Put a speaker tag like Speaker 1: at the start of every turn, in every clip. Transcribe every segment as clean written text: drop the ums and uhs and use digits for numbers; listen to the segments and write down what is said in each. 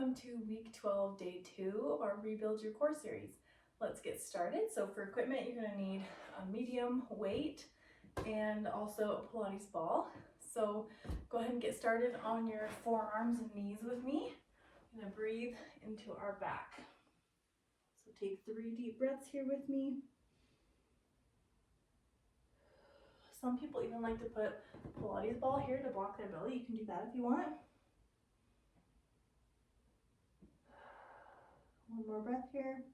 Speaker 1: welcome to week 12, day 2 of our Rebuild Your Core series. Let's get started. So for equipment, you're going to need a medium weight and also a Pilates ball. So go ahead and get started on your forearms and knees with me. I'm going to breathe into our back. So take 3 deep breaths here with me. Some people even like to put a Pilates ball here to block their belly. You can do that if you want. One more breath here.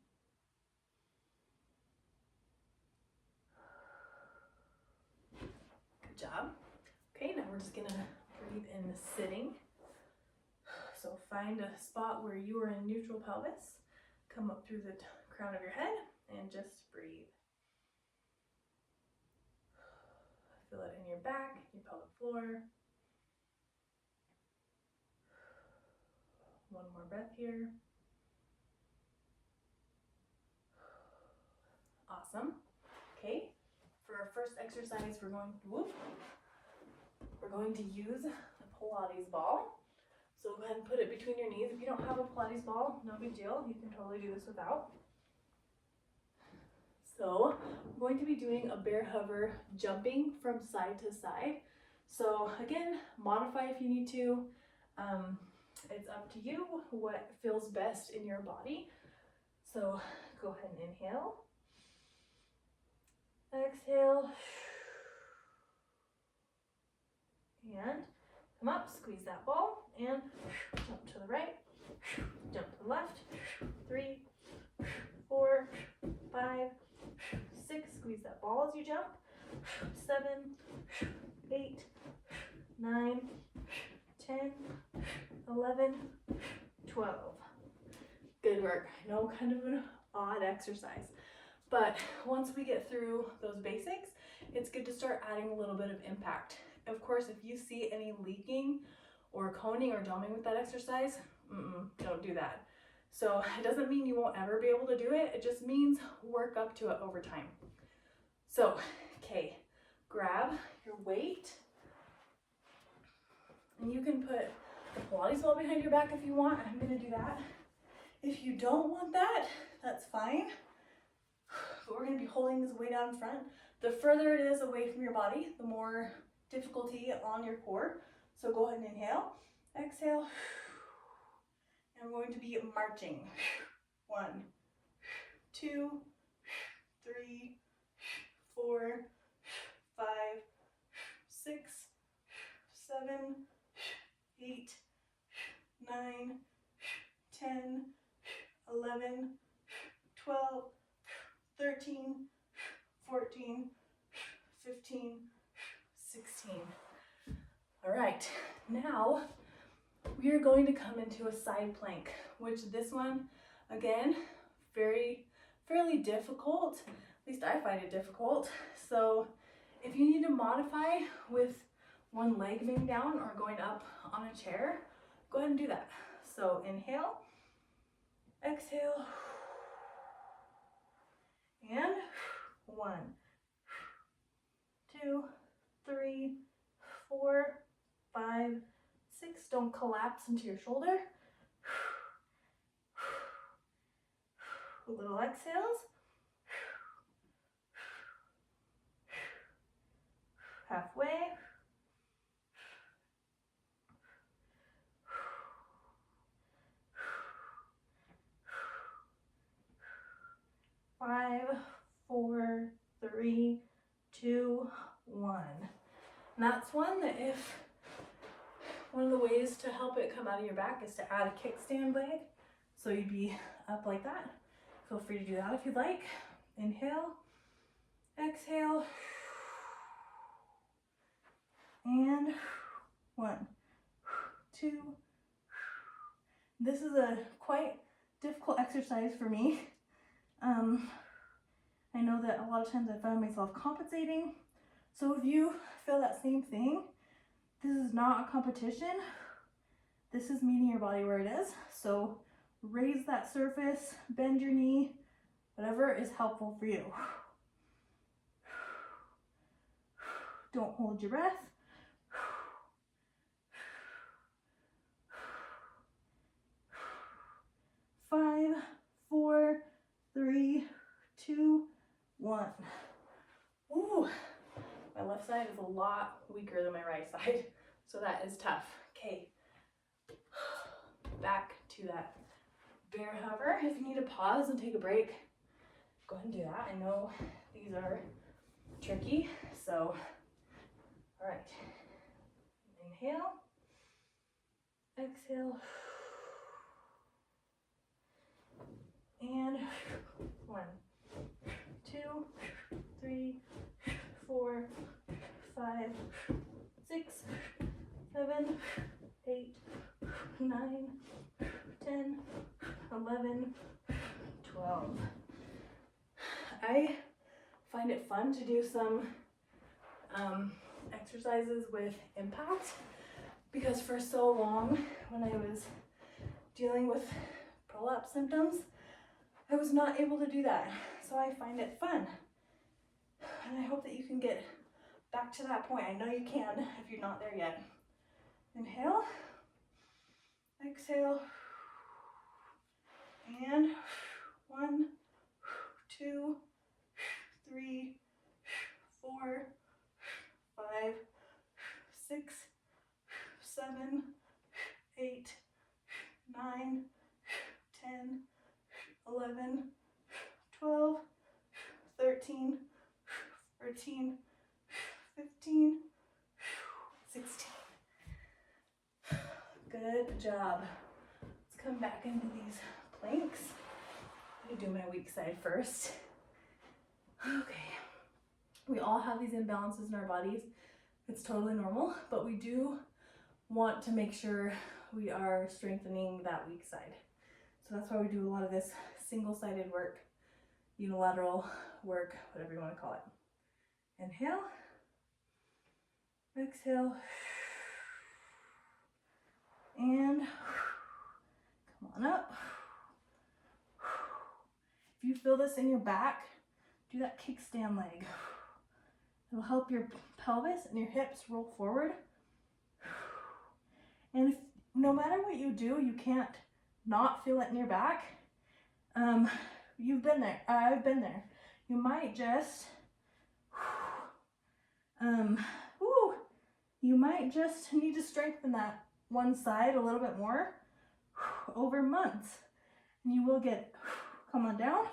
Speaker 1: Good job. Okay, now we're just gonna breathe in sitting. So find a spot where you are in neutral pelvis. Come up through the crown of your head and just breathe. Feel it in your back, your pelvic floor. One more breath here. Awesome. Okay, for our first exercise, we're going to use a Pilates ball. So go ahead and put it between your knees. If you don't have a Pilates ball, no big deal. You can totally do this without. So I'm going to be doing a bear hover, jumping from side to side. So again, modify if you need to. It's up to you what feels best in your body. So go ahead and inhale. Exhale. And come up, squeeze that ball, and jump to the right, jump to the left. 3, 4, 5, 6. Squeeze that ball as you jump. 7, 8, 9, 10, 11, 12. Good work. I know, kind of an odd exercise, but once we get through those basics, it's good to start adding a little bit of impact. Of course, if you see any leaking or coning or doming with that exercise, don't do that. So it doesn't mean you won't ever be able to do it. It just means work up to it over time. So, okay, grab your weight. And you can put the Pilates ball behind your back if you want. I'm going to do that. If you don't want that, that's fine. But we're going to be holding this weight out in front. The further it is away from your body, the more difficulty on your core. So go ahead and inhale, exhale, and we're going to be marching. 1, 2, 3, 4, 5, 6, 7, 8, 9, 10, 11, 12, 13, 14, 15, 16. All right, now we are going to come into a side plank, which this one, again, fairly difficult. At least I find it difficult. So if you need to modify with one leg being down or going up on a chair, go ahead and do that. So inhale, exhale, and 1, 2, 3, 4, 5, 6. Don't collapse into your shoulder. Little exhales. Halfway. 5, 4, 3, 2, 1. And that's one that one of the ways to help it come out of your back is to add a kickstand leg. So you'd be up like that. Feel free to do that if you'd like. Inhale, exhale, and 1, 2. This is a quite difficult exercise for me. I know that a lot of times I find myself compensating. So if you feel that same thing, this is not a competition. This is meeting your body where it is. So raise that surface, bend your knee, whatever is helpful for you. Don't hold your breath. Ooh, my left side is a lot weaker than my right side, so that is tough. Okay, back to that bear hover. If you need to pause and take a break, go ahead and do that. I know these are tricky, so all right. Inhale, exhale, and 1, 2, 3, 4, 5, 6, 7, 8, 9, 10, 11, 12. I find it fun to do some exercises with impact, because for so long when I was dealing with prolapse symptoms, I was not able to do that. So I find it fun. And I hope that you can get back to that point. I know you can if you're not there yet. Inhale, exhale, and 1, 2, 3, 4, 5, 6, 7, 8, 9, 10, 11, 12, 13, 14, 15, 16. Good job. Let's come back into these planks. I'm gonna do my weak side first. Okay. We all have these imbalances in our bodies. It's totally normal, but we do want to make sure we are strengthening that weak side. So that's why we do a lot of this single-sided work, unilateral work, whatever you want to call it. Inhale, exhale, and come on up. If you feel this in your back, do that kickstand leg. It'll help your pelvis and your hips roll forward. And if, no matter what you do, you can't not feel it in your back. You've been there. I've been there. You might just, you might just need to strengthen that one side a little bit more over months, and you will get. Come on down.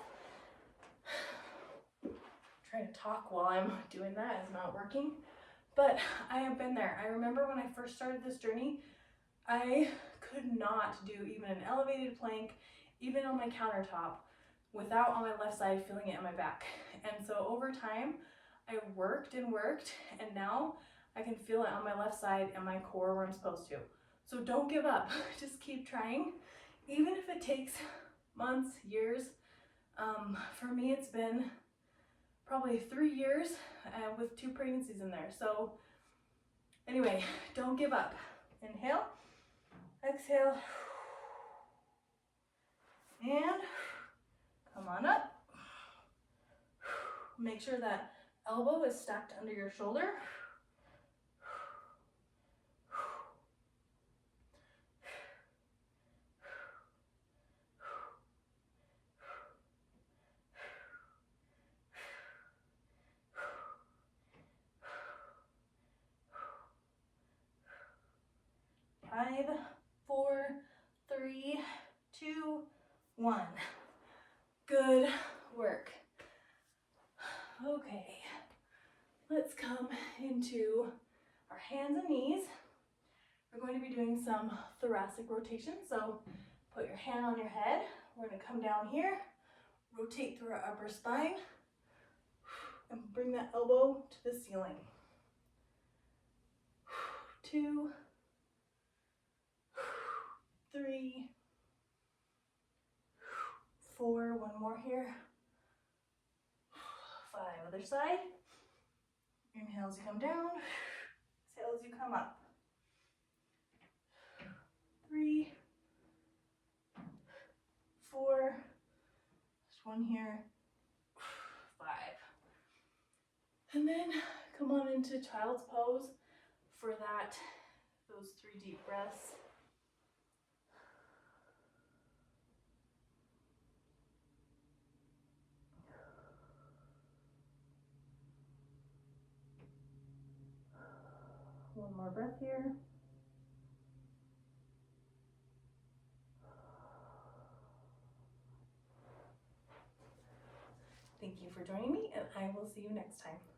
Speaker 1: Trying to talk while I'm doing that is not working, but I have been there. I remember when I first started this journey, I could not do even an elevated plank, even on my countertop, without on my left side feeling it in my back. And so over time, I worked and worked, and now I can feel it on my left side and my core where I'm supposed to. So don't give up. Just keep trying, even if it takes months, years. For me, it's been probably 3 years with 2 pregnancies in there. So anyway, don't give up. Inhale, exhale, and come on up. Make sure that elbow is stacked under your shoulder. Five, 4, 3, 2, 1. Good work. Okay, let's come into our hands and knees. We're going to be doing some thoracic rotation. So put your hand on your head. We're going to come down here, rotate through our upper spine, and bring that elbow to the ceiling. 2, 3, 4, one more here. 5, other side. Inhale as you come down, exhale as you come up. 3, 4, just one here, 5. And then come on into child's pose for those 3 deep breaths. One more breath here. Thank you for joining me, and I will see you next time.